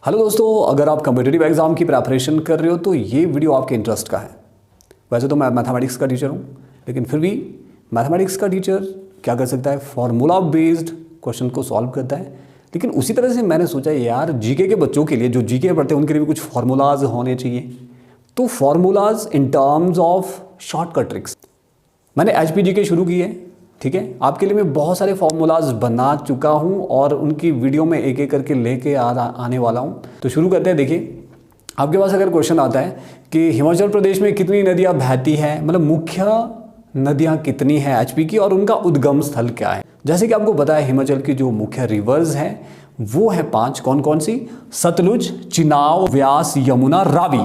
Hello दोस्तों, अगर आप कॉम्पिटिटिव एग्जाम की प्रिपरेशन कर रहे हो तो ये वीडियो आपके इंटरेस्ट का है। वैसे तो मैं मैथमेटिक्स का टीचर हूँ, लेकिन फिर भी मैथमेटिक्स का टीचर क्या कर सकता है, फार्मूला बेस्ड क्वेश्चन को सॉल्व करता है। लेकिन उसी तरह से मैंने सोचा यार जीके के बच्चों के लिए, जो जीके पढ़ते हैं उनके लिए भी कुछ फार्मूलाज होने चाहिए। तो formulas in terms of shortcut tricks मैंने HPGK शुरू की है। ठीक है, आपके लिए मैं बहुत सारे फार्मूलाज बना चुका हूं और उनकी वीडियो में एक एक करके लेके आने वाला हूं। तो शुरू करते हैं। देखिए, आपके पास अगर क्वेश्चन आता है कि हिमाचल प्रदेश में कितनी नदियां बहती हैं, मतलब मुख्य नदियां कितनी हैं HP की, और उनका उद्गम स्थल क्या है। जैसे कि आपको पता है हिमाचल की जो मुख्य रिवर्स हैं वो है 5। कौन कौन सी? सतलुज, चिनाव, व्यास, यमुना, रावी।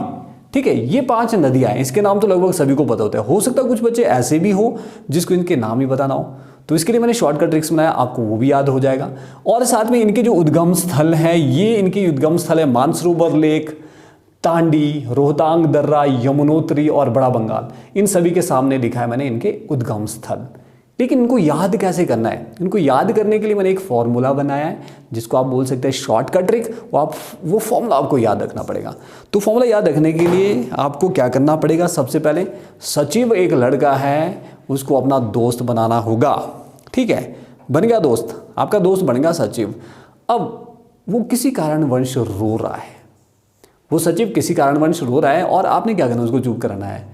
ठीक है, ये 5 नदियां हैं। इसके नाम तो लगभग सभी को पता होता है। हो सकता है कुछ बच्चे ऐसे भी हो जिसको इनके नाम ही पता ना हो, तो इसके लिए मैंने शॉर्टकट ट्रिक्स बनाया, आपको वो भी याद हो जाएगा। और साथ में इनके जो उद्गम स्थल है, ये इनकी उद्गम स्थल है मानसरोवर लेक, तांडी, रोहतांग दर्रा, यमुनोत्री और बड़ा बंगाल। इन सभी के सामने लिखा है मैंने इनके उद्गम स्थल। लेकिन इनको याद कैसे करना है? इनको याद करने के लिए मैंने एक फॉर्मूला बनाया है जिसको आप बोल सकते हैं शॉर्टकट ट्रिक। वो फॉर्मूला आपको याद रखना पड़ेगा। तो फॉर्मूला याद रखने के लिए आपको क्या करना पड़ेगा? सबसे पहले सचिव एक लड़का है, उसको अपना दोस्त बनाना होगा। ठीक है, बन गया दोस्त, आपका दोस्त बन गया सचिव। अब वो किसी कारणवश रो रहा है, वो सचिव किसी कारणवश रो रहा है और आपने क्या करना है? उसको चुप कराना है।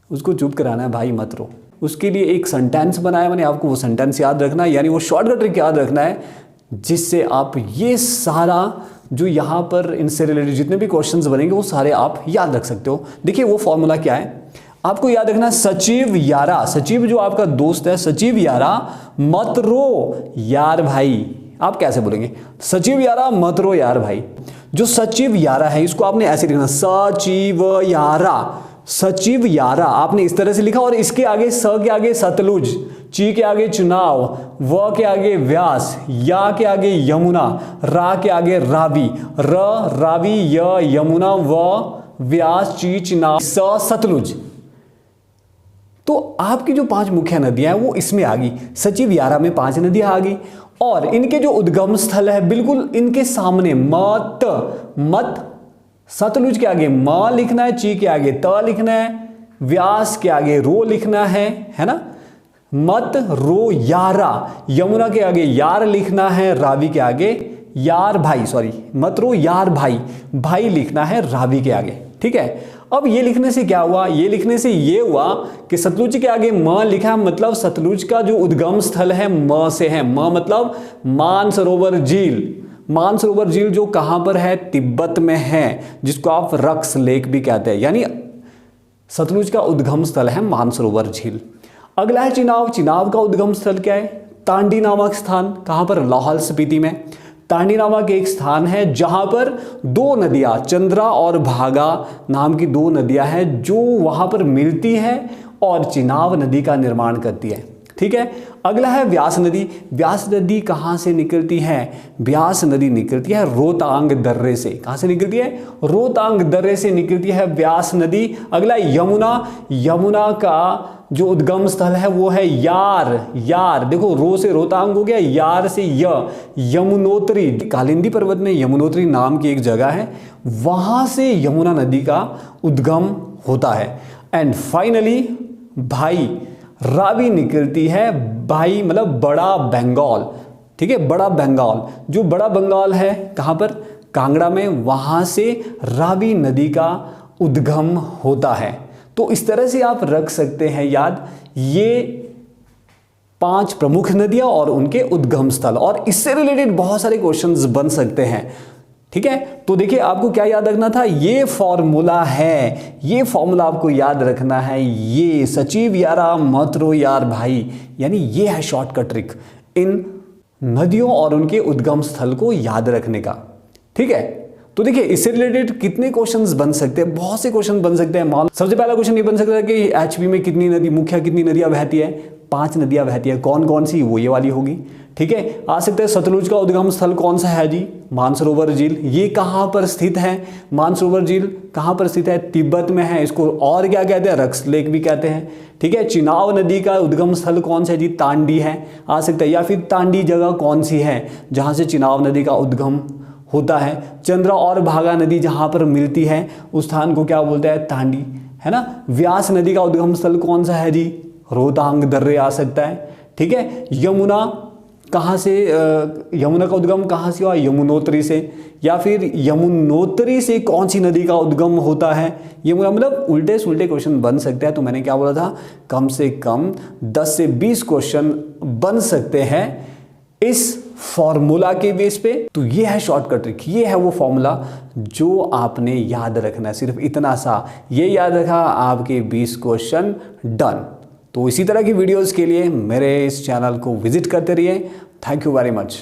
उसको चुप कराना है, भाई मत रो। उसके लिए एक सेंटेंस बनाया मैंने, आपको वो सेंटेंस याद रखना है, यानी वो शॉर्टकट ट्रिक याद रखना है, जिससे आप ये सारा जो यहाँ पर इनसे रिलेटेड जितने भी क्वेश्चंस बनेंगे वो सारे आप याद रख सकते हो। देखिए वो फॉर्मूला क्या है, आपको याद रखना है सचिव यारा। सचिव जो आपका दोस्त है, सचिव यारा मत रो यार भाई। आप कैसे बोलेंगे? सचिव यारा मत रो यार भाई। जो सचिव यारा है इसको आपने ऐसे लिखना, सचिव यारा। सचिव यारा आपने इस तरह से लिखा, और इसके आगे स के आगे सतलुज, ची के आगे चुनाव, व के आगे व्यास, या के आगे यमुना, रा के आगे रावी, रावी, यमुना, व व्यास, ची चुनाव, स सतलुज। तो आपकी जो 5 मुख्य नदियां हैं वो इसमें आ गई। सचिव यारा में 5 नदियां आ गई और इनके जो उद्गम स्थल है बिल्कुल इनके सामने। मत सतलुज के आगे म लिखना है, ची के आगे त लिखना है, व्यास के आगे रो लिखना है ना। मत रो यारा, यमुना के आगे यार लिखना है, रावी के आगे यार भाई, सॉरी मत रो यार भाई, भाई लिखना है रावी के आगे। ठीक है, अब ये लिखने से क्या हुआ? ये लिखने से ये हुआ कि सतलुज के आगे म लिखा, मतलब सतलुज का जो उद्गम स्थल है म से है। म मतलब मानसरोवर झील। मानसरोवर झील जो कहां पर है? तिब्बत में है, जिसको आप रक्स लेक भी कहते हैं, यानी सतलुज का उद्गम स्थल है मानसरोवर झील। अगला है चिनाव। चिनाव का उद्गम स्थल क्या है? तांडी नामक स्थान। कहां पर? लाहौल स्पीति में। तांडी नामक एक स्थान है जहां पर 2 नदियां, चंद्रा और भागा नाम की 2 नदियां हैं जो वहां पर मिलती है और चिनाव नदी का निर्माण करती है। ठीक है, अगला है व्यास नदी। व्यास नदी कहां से निकलती है? व्यास नदी निकलती है रोहतांग दर्रे से। कहां से निकलती है? रोहतांग दर्रे से निकलती है व्यास नदी। अगला यमुना। यमुना का जो उद्गम स्थल है वो है यार। देखो, रो से रोहतांग हो गया, यार से यमुनोत्री। कालिंदी पर्वत में यमुनोत्री नाम की एक जगह है, वहां से यमुना नदी का उद्गम होता है। एंड फाइनली भाई, रावी निकलती है। भाई मतलब बड़ा बंगाल। ठीक है, बड़ा बंगाल। जो बड़ा बंगाल है कहां पर? कांगड़ा में, वहां से रावी नदी का उद्गम होता है। तो इस तरह से आप रख सकते हैं याद ये 5 प्रमुख नदियां और उनके उद्गम स्थल, और इससे रिलेटेड बहुत सारे क्वेश्चंस बन सकते हैं। ठीक है, तो देखिए आपको क्या याद रखना था? ये फॉर्मूला है, ये फॉर्मूला आपको याद रखना है। ये सचिव यारा मत रो यार भाई, यानी ये है शॉर्टकट ट्रिक इन नदियों और उनके उद्गम स्थल को याद रखने का। ठीक है, तो देखिए इससे रिलेटेड कितने क्वेश्चंस बन सकते हैं? बहुत से क्वेश्चन बन सकते हैं। सबसे पहला क्वेश्चन ये बन सकता है कि HP में कितनी नदियां बहती है? 5 नदियां बहती है। कौन कौन सी? वो ये वाली होगी। ठीक है, आ सकते हैं सतलुज का उद्गम स्थल कौन सा है जी? मानसरोवर झील। ये कहां पर स्थित है? मानसरोवर झील कहां पर स्थित है? तिब्बत में है। इसको और क्या कहते हैं? रक्स लेक भी कहते हैं। ठीक है, चिनाव नदी का उद्गम स्थल कौन सा है जी? तांडी है, आ सकता है। या फिर तांडी जगह कौन सी है जहां से चिनाव नदी का उद्गम होता है। चंद्रा और भागा नदी जहाँ पर मिलती है उस स्थान को क्या बोलते हैं? तांडी, है ना। व्यास नदी का उद्गम स्थल कौन सा है जी? रोहतांग दर्रे आ सकता है, ठीक है। यमुना कहाँ से, यमुना का उद्गम कहाँ से हुआ? यमुनोत्री से। या फिर यमुनोत्री से कौन सी नदी का उद्गम होता है? यमुना। मतलब उल्टे सुल्टे क्वेश्चन बन सकते हैं। तो मैंने क्या बोला था, कम से कम 10 से 20 क्वेश्चन बन सकते हैं इस फॉर्मूला के बेस पे। तो ये है शॉर्टकट ट्रिक, ये है वो फॉर्मूला जो आपने याद रखना है। सिर्फ इतना सा ये याद रखा, आपके 20 क्वेश्चन डन। तो इसी तरह की वीडियोस के लिए मेरे इस चैनल को विजिट करते रहिए। Thank you very much.